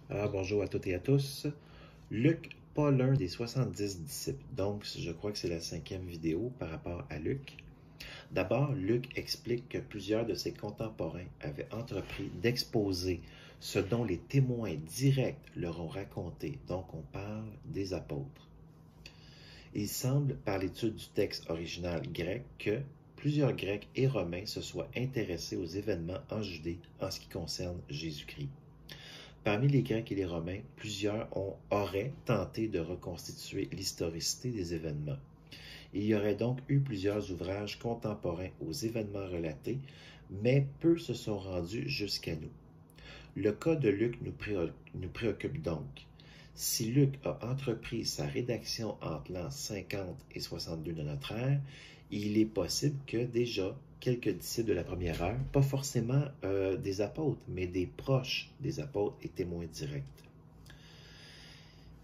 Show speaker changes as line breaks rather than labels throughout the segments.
Alors, bonjour à toutes et à tous. Luc, pas l'un des 70 disciples. Donc, je crois que c'est la 5e vidéo par rapport à Luc. D'abord, Luc explique que plusieurs de ses contemporains avaient entrepris d'exposer ce dont les témoins directs leur ont raconté. Donc, on parle des apôtres. Il semble, par l'étude du texte original grec, que plusieurs Grecs et Romains se soient intéressés aux événements en Judée en ce qui concerne Jésus-Christ. Parmi les Grecs et les Romains, plusieurs auraient tenté de reconstituer l'historicité des événements. Il y aurait donc eu plusieurs ouvrages contemporains aux événements relatés, mais peu se sont rendus jusqu'à nous. Le cas de Luc nous préoccupe donc. Si Luc a entrepris sa rédaction entre l'an 50 et 62 de notre ère, il est possible que déjà quelques disciples de la première heure, pas forcément des apôtres, mais des proches des apôtres et témoins directs.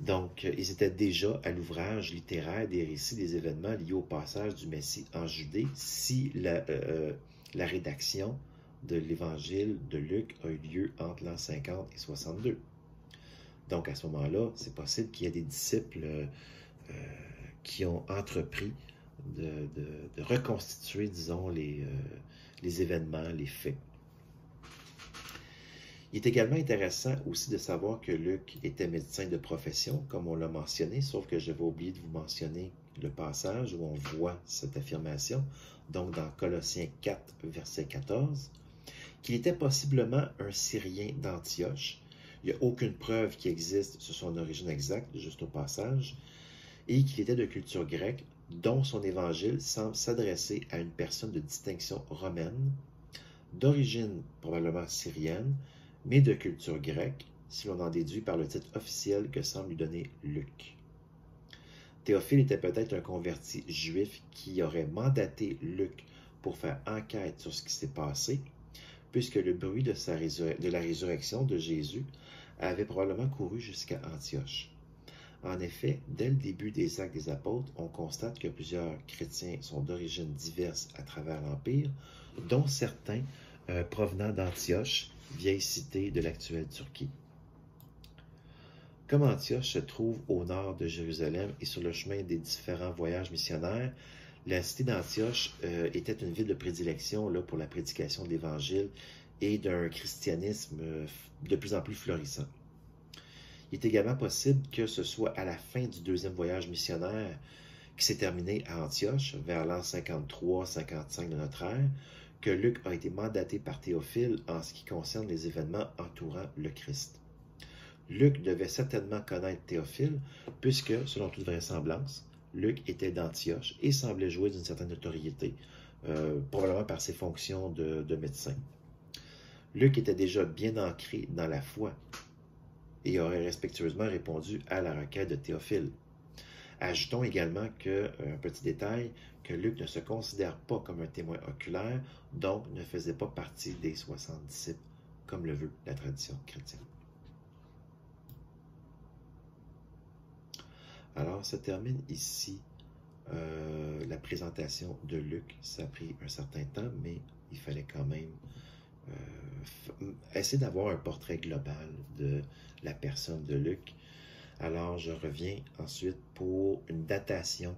Donc, ils étaient déjà à l'ouvrage littéraire des récits des événements liés au passage du Messie en Judée, si la rédaction de l'évangile de Luc a eu lieu entre l'an 50 et 62. Donc, à ce moment-là, c'est possible qu'il y ait des disciples qui ont entrepris de reconstituer, disons, les événements, les faits. Il est également intéressant aussi de savoir que Luc était médecin de profession, comme on l'a mentionné, sauf que j'avais oublié de vous mentionner le passage où on voit cette affirmation, donc dans Colossiens 4, verset 14, qu'il était possiblement un Syrien d'Antioche. Il n'y a aucune preuve qui existe sur son origine exacte, juste au passage, et qu'il était de culture grecque, dont son évangile semble s'adresser à une personne de distinction romaine, d'origine probablement syrienne, mais de culture grecque, si l'on en déduit par le titre officiel que semble lui donner Luc. Théophile était peut-être un converti juif qui aurait mandaté Luc pour faire enquête sur ce qui s'est passé, puisque le bruit de la résurrection de Jésus avait probablement couru jusqu'à Antioche. En effet, dès le début des Actes des Apôtres, on constate que plusieurs chrétiens sont d'origines diverses à travers l'Empire, dont certains provenant d'Antioche, vieille cité de l'actuelle Turquie. Comme Antioche se trouve au nord de Jérusalem et sur le chemin des différents voyages missionnaires, la cité d'Antioche était une ville de prédilection là, pour la prédication de l'Évangile et d'un christianisme de plus en plus florissant. Il est également possible que ce soit à la fin du deuxième voyage missionnaire qui s'est terminé à Antioche, vers l'an 53-55 de notre ère, que Luc a été mandaté par Théophile en ce qui concerne les événements entourant le Christ. Luc devait certainement connaître Théophile, puisque, selon toute vraisemblance, Luc était d'Antioche et semblait jouer d'une certaine notoriété, probablement par ses fonctions de médecin. Luc était déjà bien ancré dans la foi et aurait respectueusement répondu à la requête de Théophile. Ajoutons également un petit détail, que Luc ne se considère pas comme un témoin oculaire, donc ne faisait pas partie des 60 disciples, comme le veut la tradition chrétienne. Alors, se termine ici la présentation de Luc. Ça a pris un certain temps, mais il fallait quand même essayer d'avoir un portrait global de la personne de Luc. Alors, je reviens ensuite pour une datation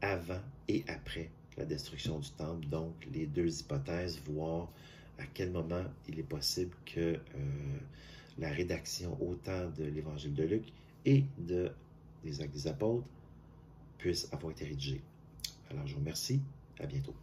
avant et après la destruction du temple, donc les deux hypothèses, voir à quel moment il est possible que la rédaction autant de l'évangile de Luc et des Actes des Apôtres puisse avoir été rédigée. Alors, je vous remercie. À bientôt.